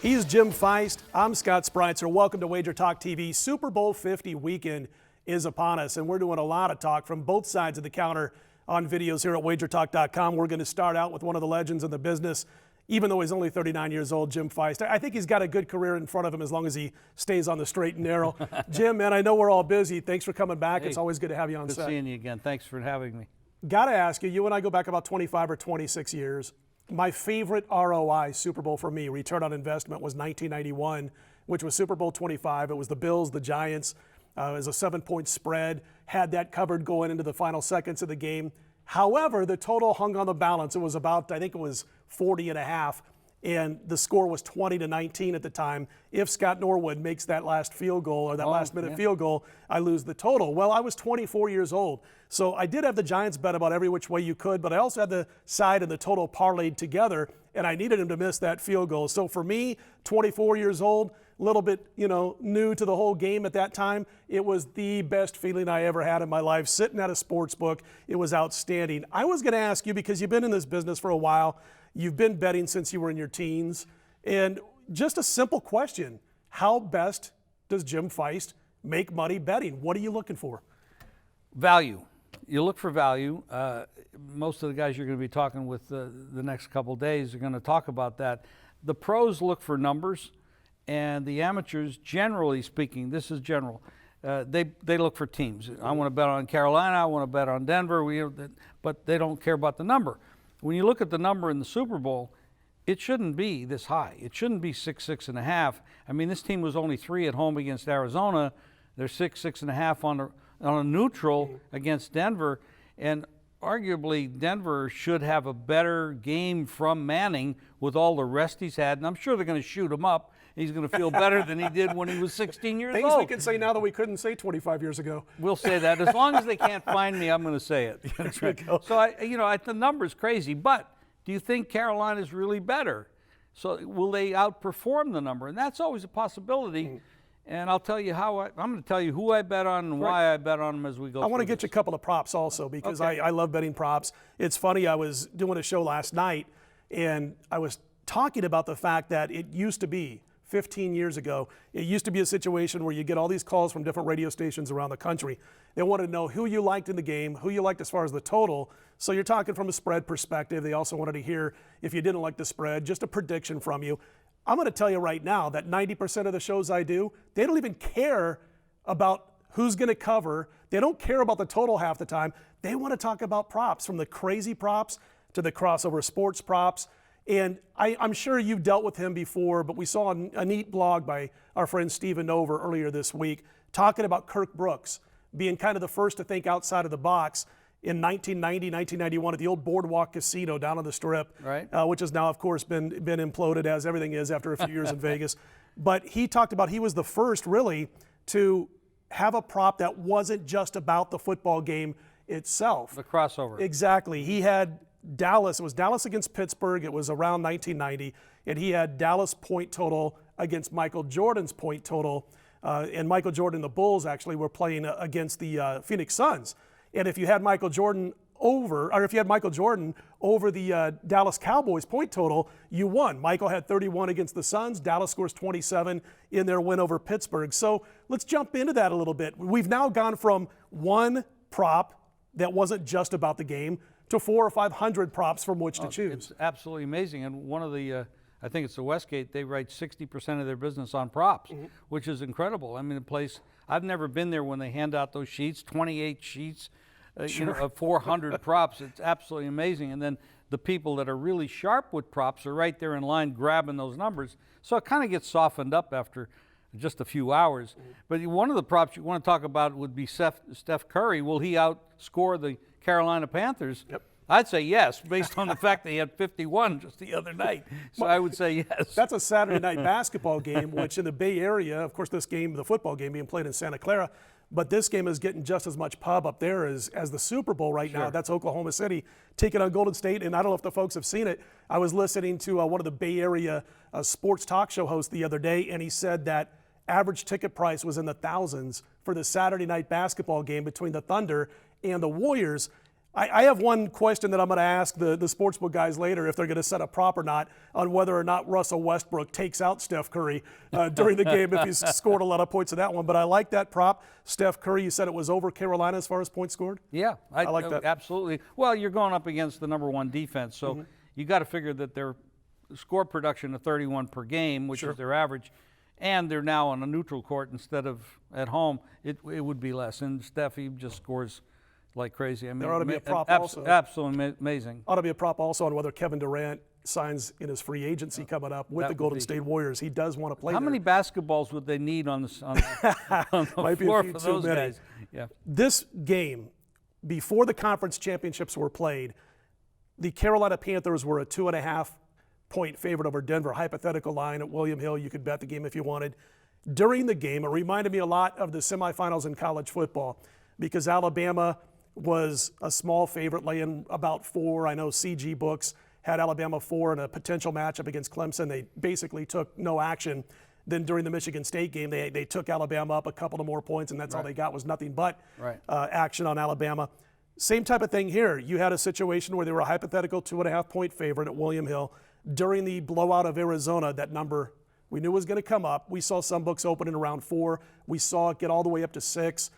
He's Jim Feist. I'm Scott Spreitzer. Welcome to Wager Talk TV. Super Bowl 50 weekend is upon us, and we're doing a lot of talk from both sides of the counter on videos here at wagertalk.com. We're going to start out with one of the legends in the business, even though he's only 39 years old, Jim Feist. I think he's got a good career in front of him as long as he stays on the straight and narrow. Jim, man, I know we're all busy. Thanks for coming back. Hey, it's always good to have you on good set. seeing you again. Thanks for having me. Got to ask you, you and I go back about 25 or 26 years. My favorite ROI Super Bowl for me, return on investment, was 1991, which was Super Bowl 25. It was the Bills, the Giants. It was a 7-point spread, had that covered going into the final seconds of the game. However, the total hung on the balance. It was about, I think it was 40.5, and the score was 20-19 at the time. If Scott Norwood makes that last field goal or that last-minute field goal, I lose the total. Well, I was 24 years old, so I did have the Giants bet about every which way you could, but I also had the side and the total parlayed together, and I needed him to miss that field goal. So for me, 24 years old, a little bit, new to the whole game at that time. It was the best feeling I ever had in my life, sitting at a sports book. It was outstanding. I was going to ask you, because you've been in this business for a while, you've been betting since you were in your teens, and just a simple question: how best does Jim Feist make money betting? What are you looking for? Value. You look for value. Most of the guys you're going to be talking with the next couple of days are going to talk about that. The pros look for numbers, and the amateurs, generally speaking, this is general, they look for teams. I want to bet on Carolina, I want to bet on Denver, but they don't care about the number. When you look at the number in the Super Bowl, it shouldn't be this high. It shouldn't be 6.5. I mean, this team was only 3 at home against Arizona. They're 6.5 on a neutral against Denver, and arguably Denver should have a better game from Manning with all the rest he's had, and I'm sure they're going to shoot him up. He's going to feel better than he did when he was 16 years old. Things we can say now that we couldn't say 25 years ago. We'll say that. As long as they can't find me, I'm going to say it. That's right. So, the number's crazy, but do you think Carolina's really better? So will they outperform the number? And that's always a possibility. And I'll tell you I'm going to tell you who I bet on and why I bet on them as we go. I want to get you a couple of props also, because I love betting props. It's funny, I was doing a show last night, and I was talking about the fact that it used to be 15 years ago, it used to be a situation where you get all these calls from different radio stations around the country. They wanted to know who you liked in the game, who you liked as far as the total. So you're talking from a spread perspective. They also wanted to hear, if you didn't like the spread, just a prediction from you. I'm going to tell you right now that 90% of the shows I do, they don't even care about who's going to cover. They don't care about the total half the time. They want to talk about props, from the crazy props to the crossover sports props. And I'm sure you've dealt with him before, but we saw a neat blog by our friend Steven Nover earlier this week talking about Kirk Brooks being kind of the first to think outside of the box in 1990, 1991 at the old Boardwalk Casino down on the Strip, right. Which has now, of course, been imploded, as everything is after a few years in Vegas. But he talked about he was the first, really, to have a prop that wasn't just about the football game itself. The crossover. Exactly. He had Dallas. It was Dallas against Pittsburgh. It was around 1990, and he had Dallas point total against Michael Jordan's point total. And Michael Jordan, the Bulls, actually were playing against the Phoenix Suns. And if you had Michael Jordan over the Dallas Cowboys point total, you won. Michael had 31 against the Suns. Dallas scores 27 in their win over Pittsburgh. So let's jump into that a little bit. We've now gone from one prop that wasn't just about the game to 400 or 500 props from which to choose. It's absolutely amazing. And one of the, I think it's the Westgate, they write 60% of their business on props, which is incredible. I mean, a place, I've never been there when they hand out those sheets, 28 sheets, of 400 props. It's absolutely amazing. And then the people that are really sharp with props are right there in line grabbing those numbers. So it kind of gets softened up after just a few hours. But one of the props you want to talk about would be Steph Curry. Will he outscore the Carolina Panthers? Yep. I'd say yes, based on the fact that he had 51 just the other night. So I would say yes. That's a Saturday night basketball game, which in the Bay Area, of course, this game, the football game, being played in Santa Clara, but this game is getting just as much pub up there as the Super Bowl right now. That's Oklahoma City taking on Golden State, and I don't know if the folks have seen it. I was listening to one of the Bay Area sports talk show hosts the other day, and he said that average ticket price was in the thousands for the Saturday night basketball game between the Thunder and the Warriors. I have one question that I'm going to ask the sportsbook guys later if they're going to set a prop or not on whether or not Russell Westbrook takes out Steph Curry during the game if he's scored a lot of points in that one. But I like that prop. Steph Curry, you said it was over Carolina as far as points scored? Yeah, I like that. Absolutely. Well, you're going up against the number one defense, so you got to figure that their score production of 31 per game, which is their average, and they're now on a neutral court instead of at home, it would be less. And Steph, he just scores like crazy. I mean, There ought to be a prop also. Absolutely amazing. Ought to be a prop also on whether Kevin Durant signs in his free agency coming up with That the would Golden be- State Warriors. He does want to play How there. many basketballs would they need on the Might be a floor few for too those many. guys? Yeah. This game, before the conference championships were played, the Carolina Panthers were a 2.5-point favorite over Denver. Hypothetical line at William Hill. You could bet the game if you wanted. During the game, it reminded me a lot of the semifinals in college football because Alabama was a small favorite, laying about 4. I know CG Books had Alabama 4 in a potential matchup against Clemson. They basically took no action. Then during the Michigan State game, they took Alabama up a couple of more points, and that's all they got was nothing but action on Alabama. Same type of thing here. You had a situation where they were a hypothetical 2.5-point favorite at William Hill. During the blowout of Arizona, that number we knew was going to come up. We saw some books open in around 4. We saw it get all the way up to 6.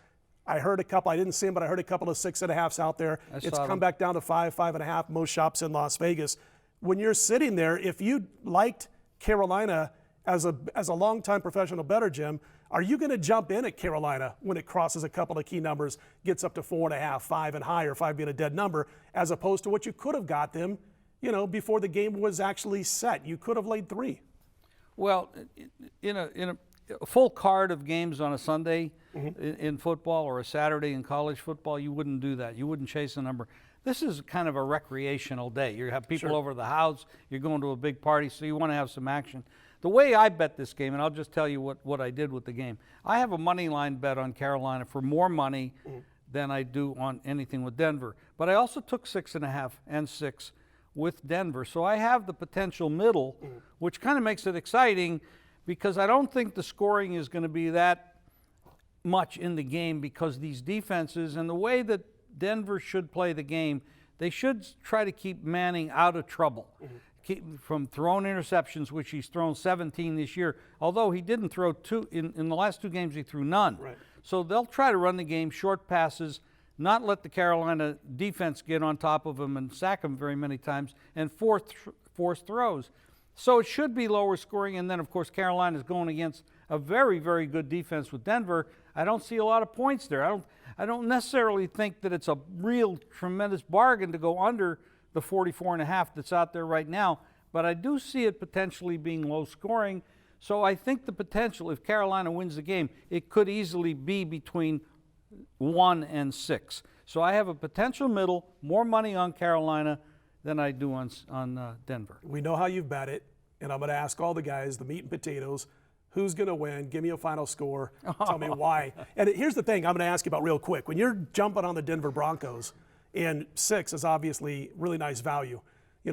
I heard a couple, I didn't see them, but I heard a couple of 6.5s out there. It's saw come them. back down to 5, 5.5, most shops in Las Vegas. When you're sitting there, if you liked Carolina as a longtime professional bettor, Jim, are you going to jump in at Carolina when it crosses a couple of key numbers, gets up to 4.5, 5 and higher, 5 being a dead number, as opposed to what you could have got them, before the game was actually set? You could have laid 3. Well, in a full card of games on a Sunday in football or a Saturday in college football, you wouldn't do that. You wouldn't chase a number. This is kind of a recreational day. You have people over the house. You're going to a big party, so you want to have some action. The way I bet this game, and I'll just tell you what I did with the game. I have a money line bet on Carolina for more money than I do on anything with Denver. But I also took 6.5 and 6 with Denver. So I have the potential middle, which kind of makes it exciting because I don't think the scoring is going to be that much in the game because these defenses and the way that Denver should play the game, they should try to keep Manning out of trouble. Keep from throwing interceptions, which he's thrown 17 this year, although he didn't throw 2 in the last 2 games. He threw none. Right. So they'll try to run the game, short passes, not let the Carolina defense get on top of him and sack him very many times, and force throws. So it should be lower scoring. And then, of course, Carolina is going against a very, very good defense with Denver. I don't see a lot of points there. I don't necessarily think that it's a real tremendous bargain to go under the 44.5 that's out there right now, but I do see it potentially being low scoring. So I think the potential, if Carolina wins the game, it could easily be between 1 and 6. So I have a potential middle, more money on Carolina than I do on Denver. We know how you've bet it, and I'm going to ask all the guys, the meat and potatoes, who's going to win? Give me a final score. Tell me why. And here's the thing I'm going to ask you about real quick. When you're jumping on the Denver Broncos, and 6 is obviously really nice value,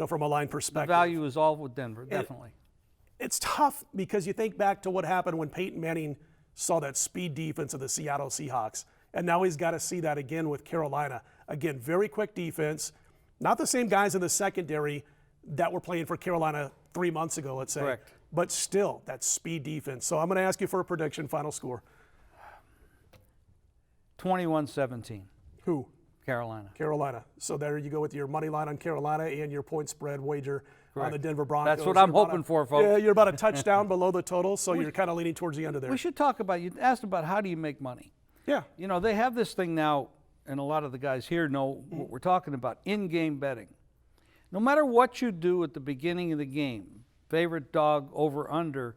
from a line perspective. Value is all with Denver, definitely. It's tough because you think back to what happened when Peyton Manning saw that speed defense of the Seattle Seahawks. And now he's got to see that again with Carolina. Again, very quick defense. Not the same guys in the secondary that were playing for Carolina 3 months ago, let's say. Correct. But still, that speed defense. So I'm going to ask you for a prediction, final score. 21-17, Who? Carolina. Carolina. So there you go with your money line on Carolina and your point spread wager on the Denver Broncos. That's what I'm You're about hoping for, folks. Yeah, you're about a touchdown below the total, so you're kind of leaning towards the under there. We should talk about, you asked about how do you make money. Yeah. They have this thing now, and a lot of the guys here know what we're talking about, in-game betting. No matter what you do at the beginning of the game, favorite dog, over, under,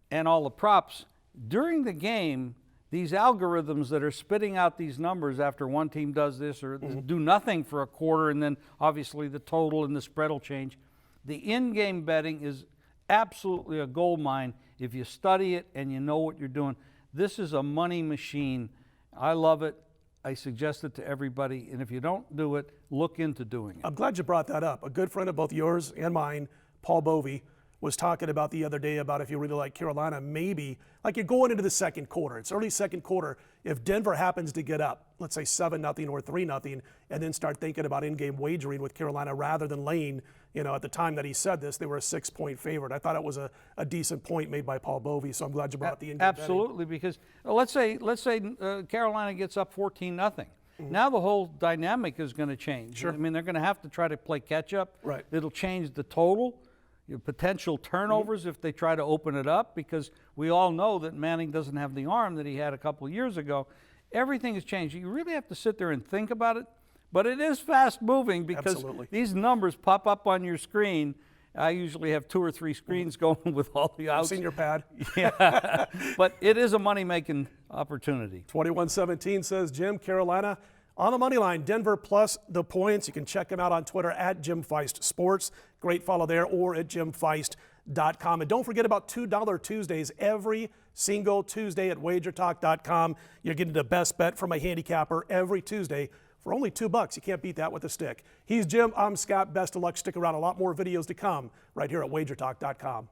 and all the props, during the game, these algorithms that are spitting out these numbers after one team does this or do nothing for a quarter, and then obviously the total and the spread will change. The in-game betting is absolutely a gold mine if you study it and you know what you're doing. This is a money machine. I love it. I suggest it to everybody. And if you don't do it, look into doing it. I'm glad you brought that up. A good friend of both yours and mine, Paul Bovey, was talking about the other day about if you really like Carolina, maybe like you're going into the second quarter. It's early second quarter. If Denver happens to get up, let's say 7-0 or 3-0, and then start thinking about in-game wagering with Carolina rather than laying, at the time that he said this, they were a 6-point favorite. I thought it was a decent point made by Paul Bovey, so I'm glad you brought up the in-game betting. Absolutely, because let's say Carolina gets up 14-0. Now the whole dynamic is going to change. Sure. I mean, they're going to have to try to play catch up. Right. It'll change the total. Potential turnovers if they try to open it up, because we all know that Manning doesn't have the arm that he had a couple of years ago. Everything has changed. You really have to sit there and think about it, but it is fast moving because Absolutely. these numbers pop up on your screen. I usually have 2 or 3 screens going with all the outs. Senior pad. Yeah, but it is a money-making opportunity. 21-17 says Jim, Carolina on the money line, Denver plus the points. You can check him out on Twitter at Jim Feist Sports. Great follow there, or at jimfeist.com. And don't forget about $2 Tuesdays every single Tuesday at wagertalk.com. You're getting the best bet from a handicapper every Tuesday for only $2. You can't beat that with a stick. He's Jim, I'm Scott. Best of luck. Stick around. A lot more videos to come right here at wagertalk.com.